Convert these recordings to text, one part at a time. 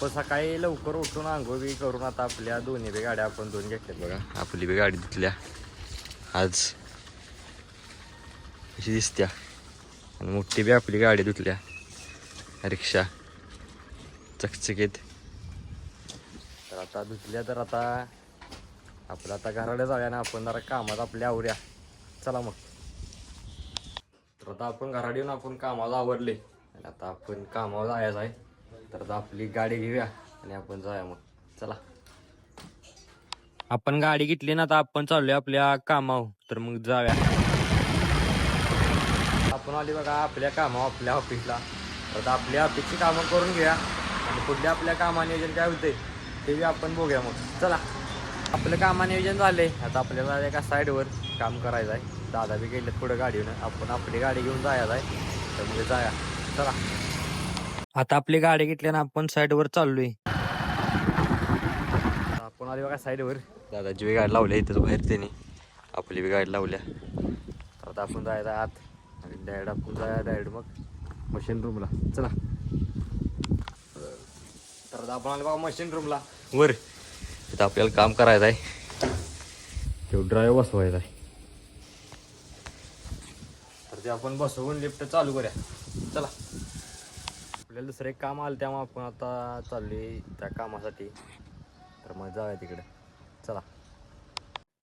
पण सकाळी लवकर उठून आंघोळी करून आता आपल्या दोन्ही बी गाड्या आपण दोन घेतल्यात बघा. आपली बी गाडी धुतल्या आज अशी दिसत्या. आणि मोठी बी आपली गाडी धुतल्या रिक्षा चकचकीत. तर आता धुतल्या तर आता आपलं आता घराला जाऊया ना आपण जरा कामात आपल्या आवड्या. चला मग. तर आता आपण घरात येऊन आपण कामाला आवरले आणि आता आपण कामावर जायचं आहे. तर आता आपली गाडी घेऊया आणि आपण जाऊया मग. चला. आपण गाडी घेतली ना आता आपण चाललोय आपल्या कामावर. तर मग जाऊया. आपण आली बघा आपल्या कामावर आपल्या ऑफिसला. तर आता आपल्या ऑफिसची कामं करून घेऊया आणि पुढल्या आपल्या कामा नियोजन काय होते ते बी आपण बघूया मग. चला. आपलं कामा नियोजन झाले. आता आपल्याला एका साईडवर काम करायचं आहे. दादा बी गेलेत पुढे गाडीनं. आपण आपली गाडी घेऊन जायचं आहे. तर मग जाऊया. चला. आता आपली गाडी घेतली ना आपण साईडवर चाललोय. आपण आली बघा साईडवर. दादाची बी गाडी लावल्या इथंच बाहेर त्यांनी. आपली बी गाडी लावल्या. तर आता आपण जायचं आत आणि डायरेक्ट आपण जाऊया डायरेक्ट मग मशीन रूमला. चला. तर आता आपण आलो बघा मशीन रूमला वर. तिथं आपल्याला काम करायचं आहे. तो ड्राईव्ह बसवायचा आहे. तर ते आपण बसवून लिफ्ट चालू करूया. चला. आपल्याला दुसरं एक काम आलं त्यामुळे आपण आता चाललोय त्या कामासाठी. तर मग जाऊया तिकडे. चला.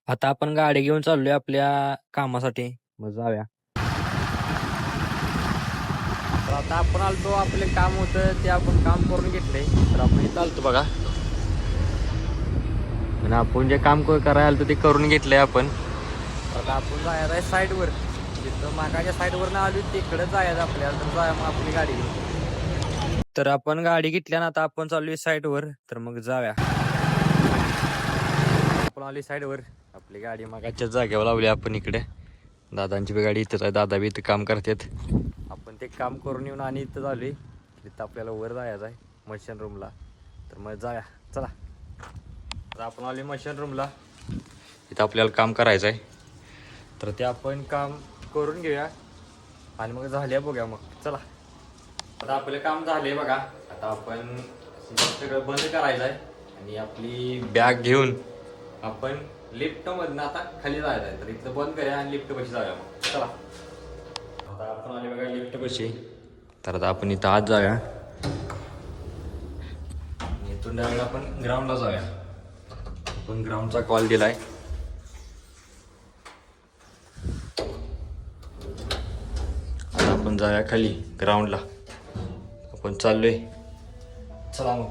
आता आपण गाडी घेऊन चाललोय आपल्या कामासाठी. मग जाऊया. तर आता आपण आलतो आपले काम होतं ते आपण काम करून घेतले. तर आपण इथं आलतो बघा आणि आपण जे काम करायला आलतो ते करून घेतलंय आपण. आता आपण जायचं आहे साईडवर. जिथं मागाच्या साईडवर ना आलो तिकडे जायचं आपल्याला. तर जाऊया मग आपली गाडी घेऊन. तर आपण गाडी घेतल्या ना आता आपण चाललोय साईडवर. तर मग जाऊया. आपण आली साईडवर. आपली गाडी मागाच्या जागेवर लावली आपण इकडे. दादांची बी गाडी इथंच आहे. दादा बी इथं काम करतात. आपण ते काम करून येऊन आणि इथं झालोय. तिथं आपल्याला वर जायचं आहे मशीन रूमला. तर मग जाऊया. चला. तर आपण आले मशीन रूमला. इथं आपल्याला काम करायचं आहे. तर ते आपण काम करून घेऊया आणि मग झाले बघूया मग. चला. आता आपलं काम झाले बघा. आता आपण सगळं बंद करायचं आहे आणि आपली बॅग घेऊन आपण लिफ्ट मधनं आता खाली जायचं आहे. तर इथं बंद करूया आणि लिफ्ट पाशी जाऊया मग. चला. आता आपण आले बघा लिफ्ट पाशी. तर आता आपण इथं आत जाऊया. इथून डायरेक्ट आपण ग्राउंडला जाऊया. आपण ग्राउंडचा कॉल दिलाय. आता आपण जाऊया खाली ग्राउंडला. आपण चाललोय. चला मग.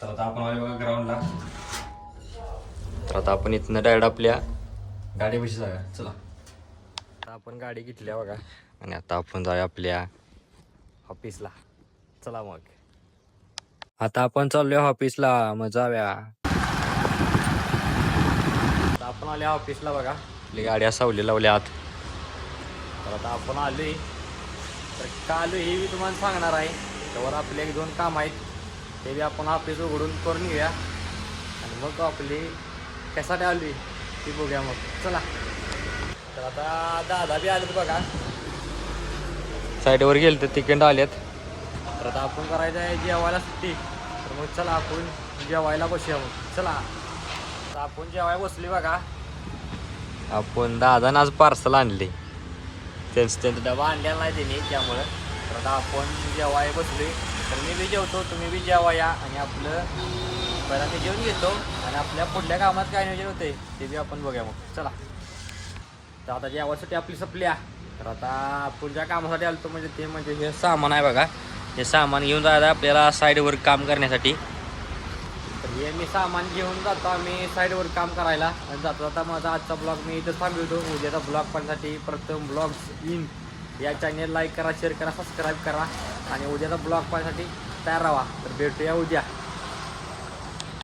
तर आता आपण आले बघा ग्राउंडला. तर आता आपण इथनं डायरेक्ट आपल्या गाडीपाशी जाऊया. चला. आता आपण गाडी घेतल्या बघा आणि आता आपण जाऊया आपल्या ऑफिसला. चला मग. आता आपण चाललोय ऑफिसला. मग जाऊया. आता आपण आल्या ऑफिसला बघा. आपली गाड्या सावली लावल्या आत. तर आता आपण आलोय. तर का आलो हे मी तुम्हाला सांगणार आहे. त्यावर आपले एक दोन काम आहेत ते बी आपण ऑफिस उघडून करून घेऊया आणि मग आपली कशासाठी आलोय ती बघूया मग. चला. तर आता दादा बी आलेत बघा. साईडवर गेले तर तिकडं आलेत. तर आता आपण करायचं आहे जेवायला सुट्टी. तर मग चला आपण जेवायला बसूया मग. चला. तर आपण जेवायला बसली बघा. आपण दादानं आज पार्सल आणले. त्यांचा डबा आणलेला नाही त्यांनी त्यामुळं. तर आता आपण जेवाय बसलोय. तर मी बी जेवतो तुम्ही बी जेवा या आणि आपलं पहिला ते जेवून घेतो आणि आपल्या पुढल्या कामात काय नियोजन होते ते बी आपण बघूया मग. चला. तर आता जेवायसाठी आपली सपल्या. तर आता पुढच्या कामासाठी आलो म्हणजे ते म्हणजे हे सामान आहे बघा. हे सामान घेऊन जायचं आपल्याला साईडवर काम करण्यासाठी. तर हे मी सामान घेऊन जातो आम्ही साईडवर काम करायला. आणि जाता जाता माझा आजचा ब्लॉग मी इथं थांबवतो. उद्याचा ब्लॉग पाहण्यासाठी प्रथम ब्लॉग्स इन या चॅनेल लाईक करा, शेअर करा, सबस्क्राईब करा आणि उद्याचा ब्लॉग पाहण्यासाठी तयार राहा. तर भेटूया उद्या.